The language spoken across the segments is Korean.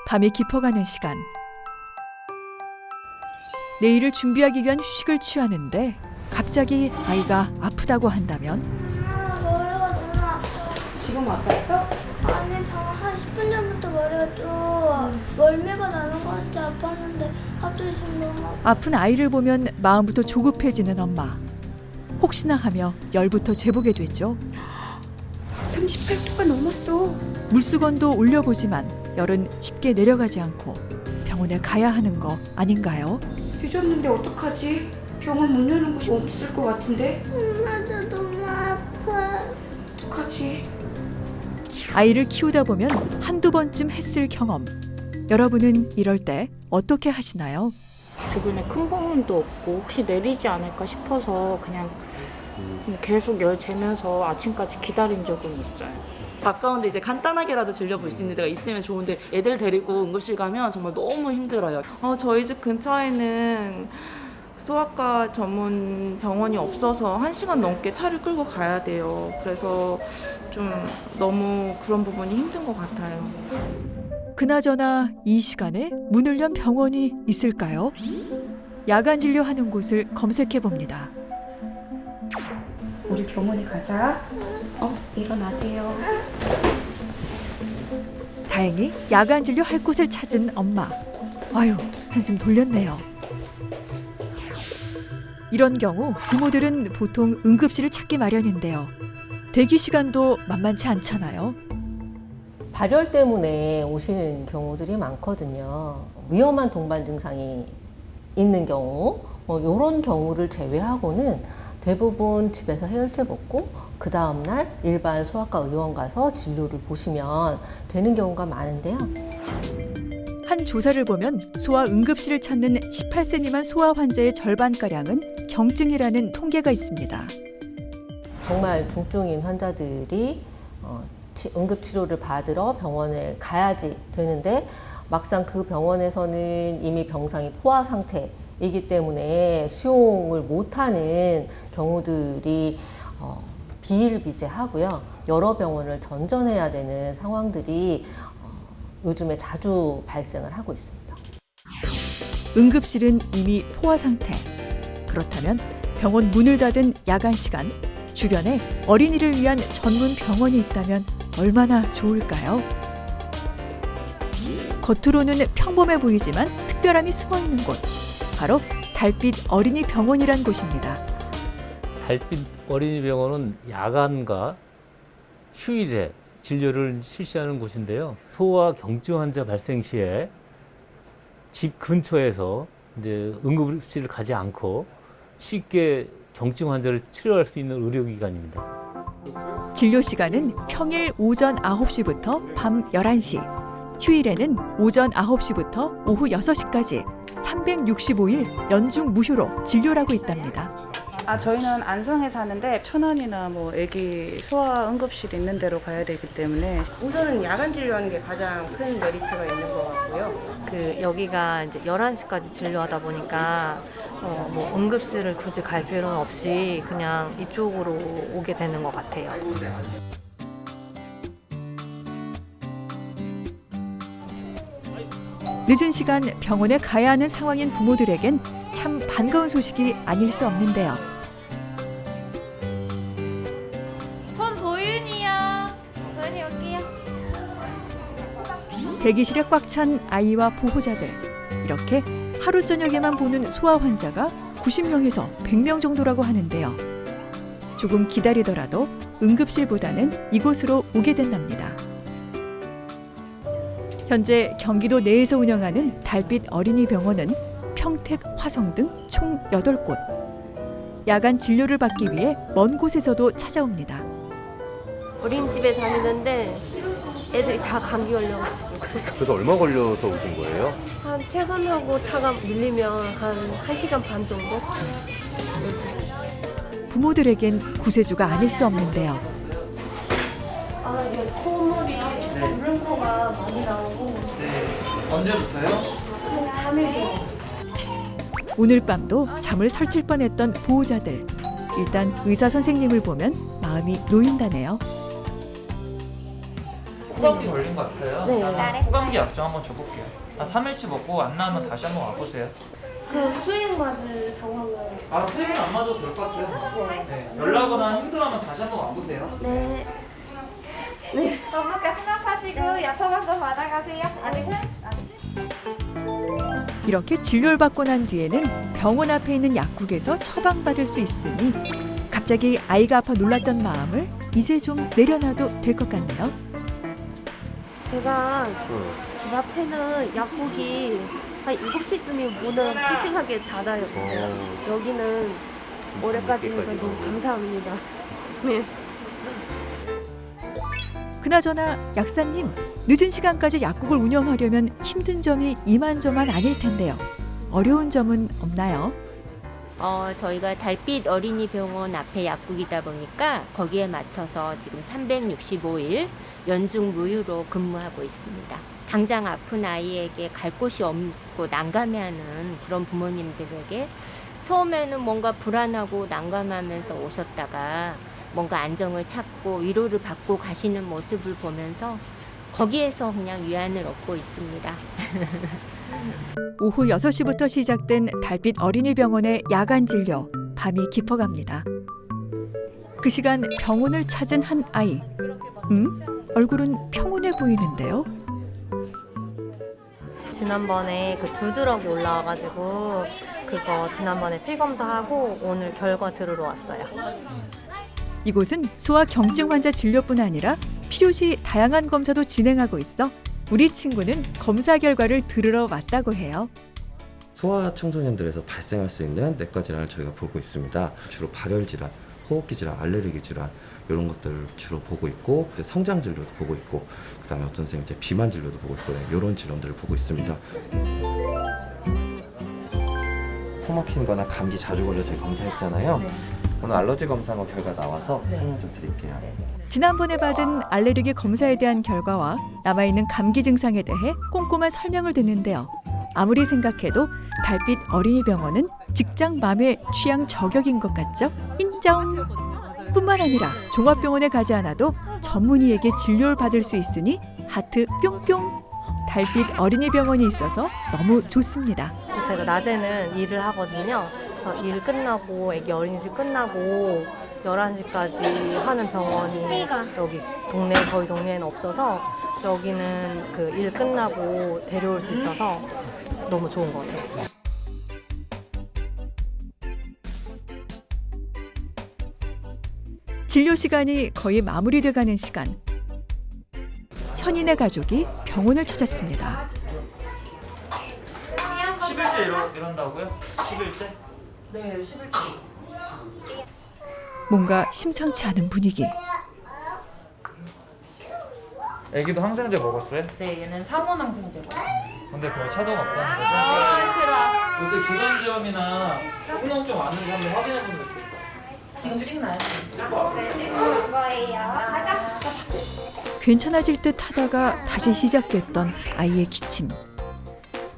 밤이 깊어가는 시간. 내일을 준비하기 위한 휴식을 취하는데 갑자기 아이가 아프다고 한다면 머리가 너무 아파. 지금 아팠어? 아니, 한 10분 전부터 머리가 좀 멀미가 나는 것 같이 아팠는데 갑자기 지금 너무 아파. 아픈 아이를 보면 마음부터 조급해지는 엄마. 혹시나 하며 열부터 재보게 되죠. 38도가 넘었어. 물수건도 올려보지만 열은 쉽게 내려가지 않고 병원에 가야 하는 거 아닌가요? 늦었는데 어떡하지? 병원 문 여는 곳이 없을 것 같은데? 엄마도 너무 아파. 어떡하지? 아이를 키우다 보면 한두 번쯤 했을 경험. 여러분은 이럴 때 어떻게 하시나요? 주변에 큰 병원도 없고 혹시 내리지 않을까 싶어서 그냥 계속 열 재면서 아침까지 기다린 적은 있어요. 가까운데 이제 간단하게라도 진료볼 수 있는 데가 있으면 좋은데 애들 데리고 응급실 가면 정말 너무 힘들어요. 저희 집 근처에는 소아과 전문 병원이 없어서 1시간 넘게 차를 끌고 가야 돼요. 그래서 좀 너무 그런 부분이 힘든 것 같아요. 그나저나 이 시간에 문을 연 병원이 있을까요? 야간 진료하는 곳을 검색해 봅니다. 우리 병원에 가자. 일어나세요. 다행히 야간 진료할 곳을 찾은 엄마. 아유, 한숨 돌렸네요. 이런 경우 부모들은 보통 응급실을 찾기 마련인데요. 대기 시간도 만만치 않잖아요. 발열 때문에 오시는 경우들이 많거든요. 위험한 동반 증상이 있는 경우, 이런 경우를 제외하고는 대부분 집에서 해열제 먹고 그 다음날 일반 소아과 의원 가서 진료를 보시면 되는 경우가 많은데요. 한 조사를 보면 소아 응급실을 찾는 18세 미만 소아 환자의 절반가량은 경증이라는 통계가 있습니다. 정말 중증인 환자들이 응급치료를 받으러 병원에 가야지 되는데 막상 그 병원에서는 이미 병상이 포화 상태이기 때문에 수용을 못하는 경우들이 비일비재하고요. 여러 병원을 전전해야 되는 상황들이 요즘에 자주 발생을 하고 있습니다. 응급실은 이미 포화 상태. 그렇다면 병원 문을 닫은 야간 시간, 주변에 어린이를 위한 전문 병원이 있다면 얼마나 좋을까요? 겉으로는 평범해 보이지만 특별함이 숨어 있는 곳, 바로 달빛 어린이 병원이란 곳입니다. 달빛 어린이병원은 야간과 휴일에 진료를 실시하는 곳인데요. 소아 경증 환자 발생 시에 집 근처에서 이제 응급실을 가지 않고 쉽게 경증 환자를 치료할 수 있는 의료기관입니다. 진료 시간은 평일 오전 9시부터 밤 11시, 휴일에는 오전 9시부터 오후 6시까지 365일 연중 무휴로 진료를 하고 있답니다. 저희는 안성에 사는데 천안이나 애기 소아 응급실 있는 데로 가야 되기 때문에 우선은 야간 진료하는 게 가장 큰 메리트가 있는 것 같고요. 여기가 이제 11시까지 진료하다 보니까 응급실을 굳이 갈 필요는 없이 그냥 이쪽으로 오게 되는 것 같아요. 늦은 시간 병원에 가야 하는 상황인 부모들에겐 참 반가운 소식이 아닐 수 없는데요. 손도윤이야. 도윤이 여기야. 대기실에 꽉 찬 아이와 보호자들. 이렇게 하루 저녁에만 보는 소아 환자가 90명에서 100명 정도라고 하는데요. 조금 기다리더라도 응급실보다는 이곳으로 오게 된답니다. 현재 경기도 내에서 운영하는 달빛 어린이병원은 평택, 화성 등 총 8곳. 야간 진료를 받기 위해 먼 곳에서도 찾아옵니다. 어린이집에 다니는데 애들이 다 감기 걸려가지고. 그래서 얼마 걸려서 오신 거예요? 한 퇴근하고 차가 밀리면 한 1시간 반 정도? 부모들에겐 구세주가 아닐 수 없는데요. 이게 콧물이 물음표가 많이 나오고. 언제부터요? 한 3일. 오늘 밤도 잠을 설칠 뻔했던 보호자들. 일단 의사 선생님을 보면 마음이 놓인다네요. 후감기 걸린 것 같아요. 네. 후감기 약 좀 한번 줘볼게요. 한 3일치 먹고 안 나오면 다시 한번 와보세요. 그 수행 맞을 상황은 아, 수행은 안 맞아도 될 것 같아요. 네. 열나거나 힘들어하면 다시 한번 와보세요. 네. 전문가 수납하시고 약 처방전 받아가세요. 아직은? 이렇게 진료를 받고 난 뒤에는 병원 앞에 있는 약국에서 처방받을 수 있으니 갑자기 아이가 아파 놀랐던 마음을 이제 좀 내려놔도 될 것 같네요. 제가 집 앞에는 약국이 한 7시쯤에 문을 솔직하게 닫아요. 여기는 올해까지 해서 너무 감사합니다. 네. 그나저나 약사님, 늦은 시간까지 약국을 운영하려면 힘든 점이 이만저만 아닐 텐데요. 어려운 점은 없나요? 저희가 달빛 어린이병원 앞에 약국이다 보니까 거기에 맞춰서 지금 365일 연중 무휴로 근무하고 있습니다. 당장 아픈 아이에게 갈 곳이 없고 난감해하는 그런 부모님들에게 처음에는 뭔가 불안하고 난감하면서 오셨다가 뭔가 안정을 찾고 위로를 받고 가시는 모습을 보면서 거기에서 그냥 위안을 얻고 있습니다. 오후 6시부터 시작된 달빛 어린이병원의 야간 진료, 밤이 깊어갑니다. 그 시간 병원을 찾은 한 아이. 얼굴은 평온해 보이는데요. 지난번에 그 두드러기 올라와가지고 그거 지난번에 피 검사하고 오늘 결과 들으러 왔어요. 이곳은 소아 경증 환자 진료뿐 아니라 필요시 다양한 검사도 진행하고 있어 우리 친구는 검사 결과를 들으러 왔다고 해요. 소아 청소년들에서 발생할 수 있는 내과 질환을 저희가 보고 있습니다. 주로 발열 질환, 호흡기 질환, 알레르기 질환 이런 것들을 주로 보고 있고 이제 성장 진료도 보고 있고 그다음에 어떤 선생님 이제 비만 진료도 보고 있고 이런 질환들을 보고 있습니다. 코 막히거나 감기 자주 걸려 저희 검사했잖아요. 오늘 알러지 검사 한번 결과 나와서 설명 좀 드릴게요. 지난번에 받은 알레르기 검사에 대한 결과와 남아있는 감기 증상에 대해 꼼꼼한 설명을 듣는데요. 아무리 생각해도 달빛 어린이병원은 직장맘의 취향 저격인 것 같죠? 인정! 뿐만 아니라 종합병원에 가지 않아도 전문의에게 진료를 받을 수 있으니 하트 뿅뿅! 달빛 어린이병원이 있어서 너무 좋습니다. 제가 낮에는 일을 하거든요. 그래서 일 끝나고 애기 어린이집 끝나고 11시까지 하는 병원이 여기 저희 동네에는 없어서 여기는 그 일 끝나고 데려올 수 있어서 너무 좋은 것 같아요. 진료 시간이 거의 마무리돼가는 시간. 현인의 가족이 병원을 찾았습니다. 10일째 이런다고요? 10일째? 네, 10일째. 뭔가 심상치 않은 분위기. 애기도 항생제 먹었어요? 네, 얘는 상온 항생제 먹었어요. 근데 별 차도가 없다는 거죠? 어제 기관지염이나 흉농증 왔는지 한번 확인해 보는 게 좋을 것 같아요. 지금 찍나요? 괜찮아질 듯 하다가 다시 시작됐던 아이의 기침.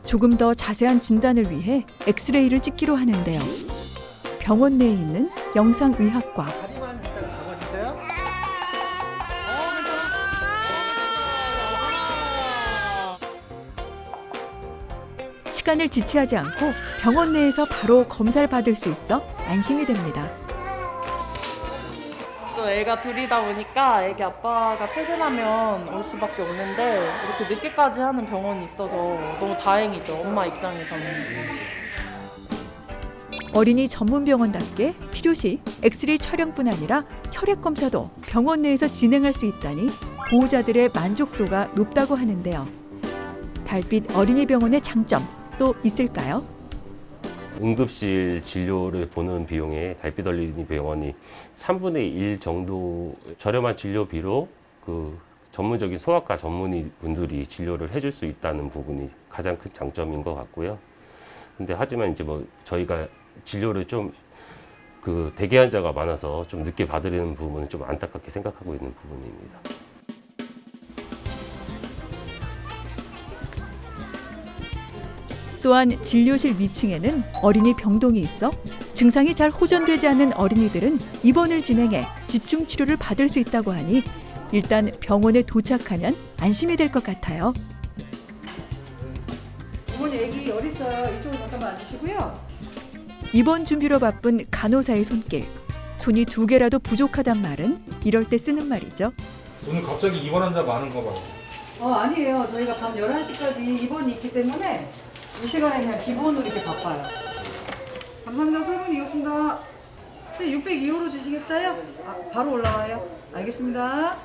조금 더 자세한 진단을 위해 엑스레이를 찍기로 하는데요. 병원 내에 있는 영상의학과. 시간을 지체하지 않고 병원 내에서 바로 검사를 받을 수 있어 안심이 됩니다. 또 애가 둘이다 보니까 애기 아빠가 퇴근하면 올 수밖에 없는데 이렇게 늦게까지 하는 병원이 있어서 너무 다행이죠. 엄마 입장에서는. 어린이 전문 병원답게 필요시 엑스레이 촬영뿐 아니라 혈액 검사도 병원 내에서 진행할 수 있다니 보호자들의 만족도가 높다고 하는데요. 달빛 어린이병원의 장점 또 있을까요? 응급실 진료를 보는 비용에 달빛 어린이병원이 3분의 1 정도 저렴한 진료비로 그 전문적인 소아과 전문의분들이 진료를 해줄 수 있다는 부분이 가장 큰 장점인 것 같고요. 근데 하지만 이제 뭐 저희가 진료를 좀 그 대기 환자가 많아서 좀 늦게 받으려는 부분은 좀 안타깝게 생각하고 있는 부분입니다. 또한 진료실 위층에는 어린이 병동이 있어 증상이 잘 호전되지 않는 어린이들은 입원을 진행해 집중 치료를 받을 수 있다고 하니 일단 병원에 도착하면 안심이 될 것 같아요. 어머니 애기 어디 있어요? 이쪽으로 잠깐만 앉으시고요. 입원 준비로 바쁜 간호사의 손길. 손이 2개라도 부족하단 말은 이럴 때 쓰는 말이죠. 오늘 갑자기 입원 환자 많은 거 봐요. 아니에요. 저희가 밤 11시까지 입원이 있기 때문에 이 시간에 그냥 기본으로 이렇게 바빠요. 감사합니다. 설문이었습니다. 602호로 주시겠어요? 바로 올라와요. 알겠습니다.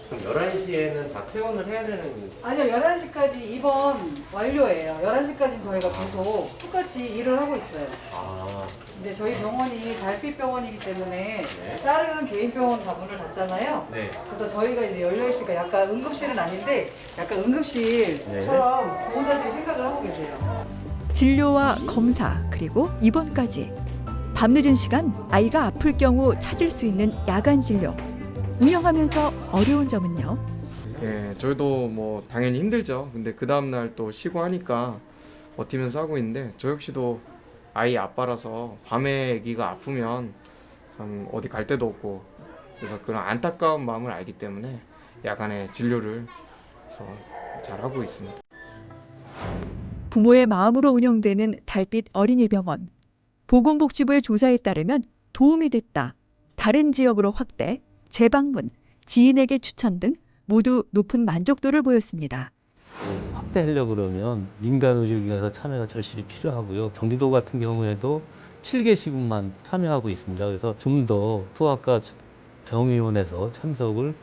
그럼 11시에는 다 퇴원을 해야 되는 아니요. 11시까지 입원 완료예요. 11시까지는 저희가 계속 똑같이 일을 하고 있어요. 이제 저희 병원이 달빛 병원이기 때문에 다른 개인 병원 다 문을 닫잖아요. 그래서 저희가 이제 열려 있으니까 약간 응급실은 아닌데 약간 응급실처럼 보호자들이 생각을 하고 계세요. 진료와 검사 그리고 입원까지. 밤늦은 시간 아이가 아플 경우 찾을 수 있는 야간 진료. 운영하면서 어려운 점은요? 예, 저희도 뭐 당연히 힘들죠. 근데 그 다음날 또 쉬고 하니까 버티면서 하고 있는데 저 역시도 아이 아빠라서 밤에 아기가 아프면 참 어디 갈 데도 없고 그래서 그런 안타까운 마음을 알기 때문에 야간에 진료를 잘하고 있습니다. 부모의 마음으로 운영되는 달빛 어린이병원. 보건복지부의 조사에 따르면 도움이 됐다. 다른 지역으로 확대, 재방문, 지인에게 추천 등 모두 높은 만족도를 보였습니다. 확대하려고 그러면 민간의료기관에서 참여가 절실히 필요하고요. 경기도 같은 경우에도 7개 시군만 참여하고 있습니다. 그래서 좀 더 소아과 병의원에서 참석을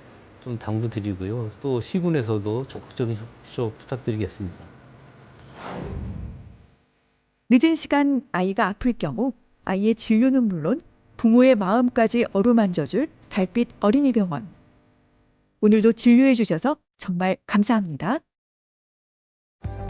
좀 당부드리고요. 또 시군에서도 적극적인 협조 부탁드리겠습니다. 늦은 시간 아이가 아플 경우 아이의 진료는 물론 부모의 마음까지 어루만져줄 달빛 어린이병원. 오늘도 진료해 주셔서 정말 감사합니다.